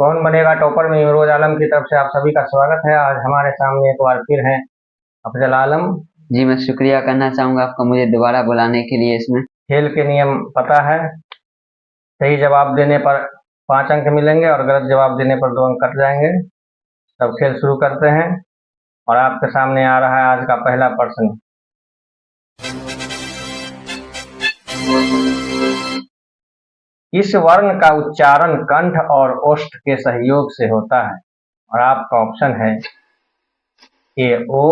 कौन बनेगा टॉपर में इमरोज आलम की तरफ से आप सभी का स्वागत है। आज हमारे सामने एक बार फिर हैं अफजल आलम। जी, मैं शुक्रिया करना चाहूँगा आपका मुझे दोबारा बुलाने के लिए। इसमें खेल के नियम पता है, सही जवाब देने पर 5 अंक मिलेंगे और गलत जवाब देने पर 2 अंक कट जाएंगे। तब खेल शुरू करते हैं और आपके सामने आ रहा है आज का पहला प्रश्न। इस वर्ण का उच्चारण कंठ और ओष्ठ के सहयोग से होता है और आपका ऑप्शन है ए ओ,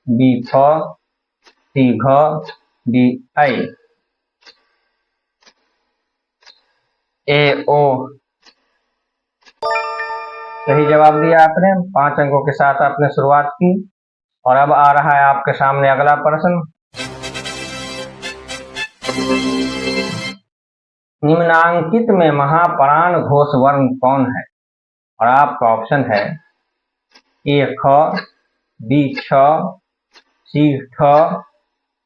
बी फ, सी घ, डी आई। ए ओ। सही जवाब दिया आपने। 5 अंकों के साथ आपने शुरुआत की और अब आ रहा है आपके सामने अगला प्रश्न। निम्नांकित में महाप्राण घोष वर्ण कौन है और आपका ऑप्शन है ए ख, बी छ, सी ठ,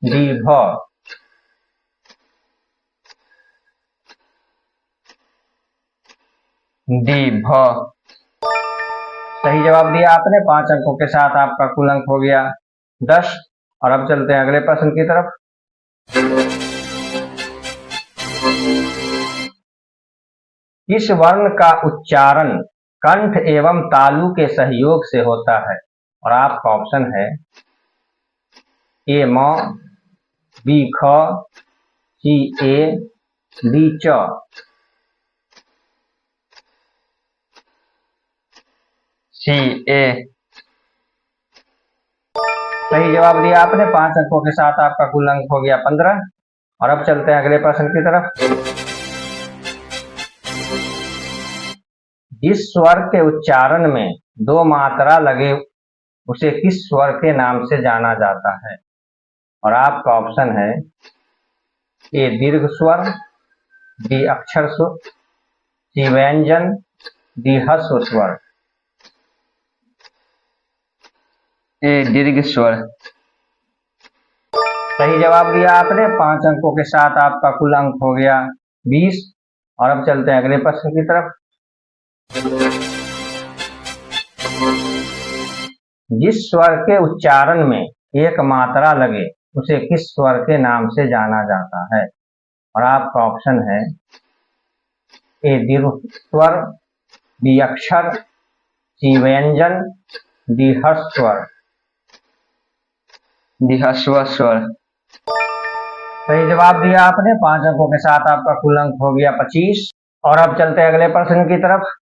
डी भ। डी भ। सही जवाब दिया आपने। 5 अंकों के साथ आपका कुल अंक हो गया 10। और अब चलते हैं अगले प्रश्न की तरफ। इस वर्ण का उच्चारण कंठ एवं तालु के सहयोग से होता है और आपका ऑप्शन है ए म, बी ख, सी ए, डी च। सी ए। सही जवाब दिया आपने। 5 अंकों के साथ आपका कुल अंक हो गया 15। और अब चलते हैं अगले प्रश्न की तरफ। जिस स्वर के उच्चारण में 2 मात्रा लगे उसे किस स्वर के नाम से जाना जाता है और आपका ऑप्शन है ए दीर्घ स्वर, बी अक्षर स्वर, सी व्यंजन, डी ह्रस्व स्वर। ए दीर्घ स्वर। सही जवाब दिया आपने। 5 अंकों के साथ आपका कुल अंक हो गया 20। और अब चलते हैं अगले प्रश्न की तरफ। जिस स्वर के उच्चारण में 1 मात्रा लगे उसे किस स्वर के नाम से जाना जाता है और आपका ऑप्शन है ए दीर्घ स्वर, बी अक्षर, सी व्यंजन, डी ह्रस्व स्वर। डी ह्रस्व स्वर। सही जवाब दिया आपने। 5 अंकों के साथ आपका कुल अंक हो गया 25। और अब चलते हैं अगले प्रश्न की तरफ।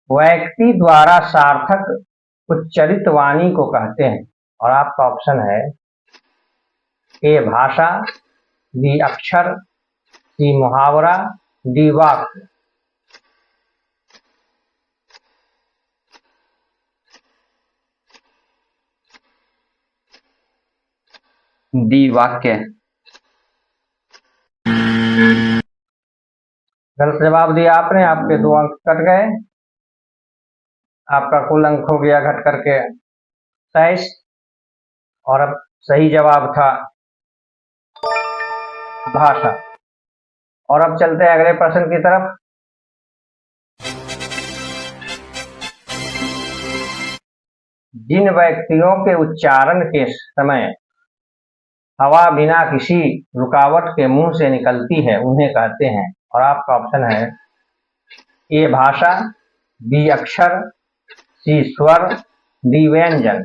व्यक्ति द्वारा सार्थक उच्चरित वाणी को कहते हैं और आपका ऑप्शन है ए भाषा, बी अक्षर, सी मुहावरा, डी वाक्य। डी वाक्य। गलत जवाब दिया आपने। आपके 2 अंक कट गए। आपका कुल अंक हो गया घट करके 27। और अब सही जवाब था भाषा। और अब चलते हैं अगले प्रश्न की तरफ। जिन व्यक्तियों के उच्चारण के समय हवा बिना किसी रुकावट के मुंह से निकलती है उन्हें कहते हैं और आपका ऑप्शन है ए भाषा, बी अक्षर, सी स्वर, डी व्यंजन।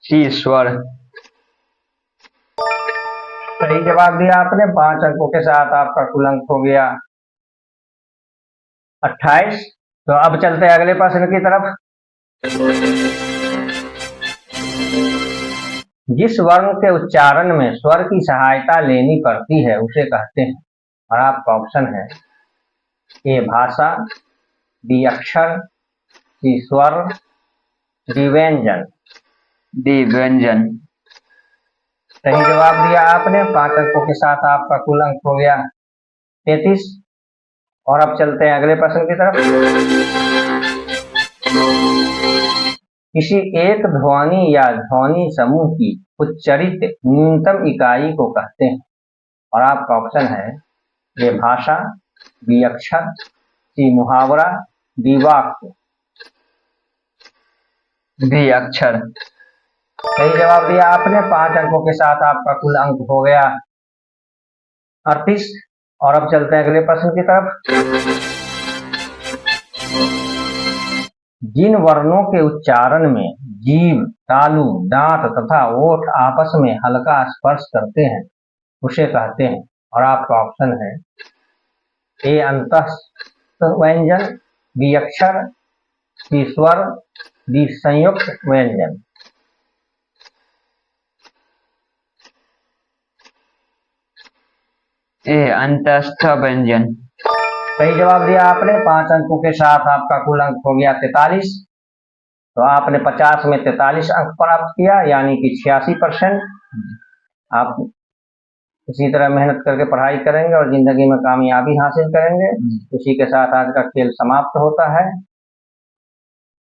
सी स्वर। सही जवाब दिया आपने। 5 अंकों के साथ आपका कुल अंक हो गया 28। तो अब चलते हैं अगले प्रश्न की तरफ। जिस वर्ण के उच्चारण में स्वर की सहायता लेनी पड़ती है उसे कहते हैं और आपका ऑप्शन है ए भाषा, बी अक्षर, सी स्वर, डी व्यंजन। डी व्यंजन। सही जवाब दिया आपने। 5 अंकों के साथ आपका कुल अंक हो गया 33। और अब चलते हैं अगले प्रश्न की तरफ। किसी एक ध्वनि या ध्वनि समूह की उच्चरित न्यूनतम इकाई को कहते हैं। और आपका ऑप्शन है ए भाषा, बी अक्षर, सी मुहावरा, डी वाक्य। बी अक्षर। सही जवाब दिया आपने। 5 अंकों के साथ आपका कुल अंक हो गया 38। और अब चलते हैं अगले प्रश्न की तरफ। जिन वर्णों के उच्चारण में जीभ, तालु, दांत तथा ओठ आपस में हल्का स्पर्श करते हैं उसे कहते हैं। और आपका ऑप्शन है ए अंतस्थ व्यंजन, बी अक्षर, सी स्वर, डी संयुक्त व्यंजन। ए अंतस्थ व्यंजन। सही जवाब दिया आपने। 5 अंकों के साथ आपका कुल अंक हो गया 43। तो आपने 50 में 43 अंक प्राप्त किया, यानी कि 86%। आप इसी तरह मेहनत करके पढ़ाई करेंगे और जिंदगी में कामयाबी हासिल करेंगे। इसी के साथ आज का खेल समाप्त होता है।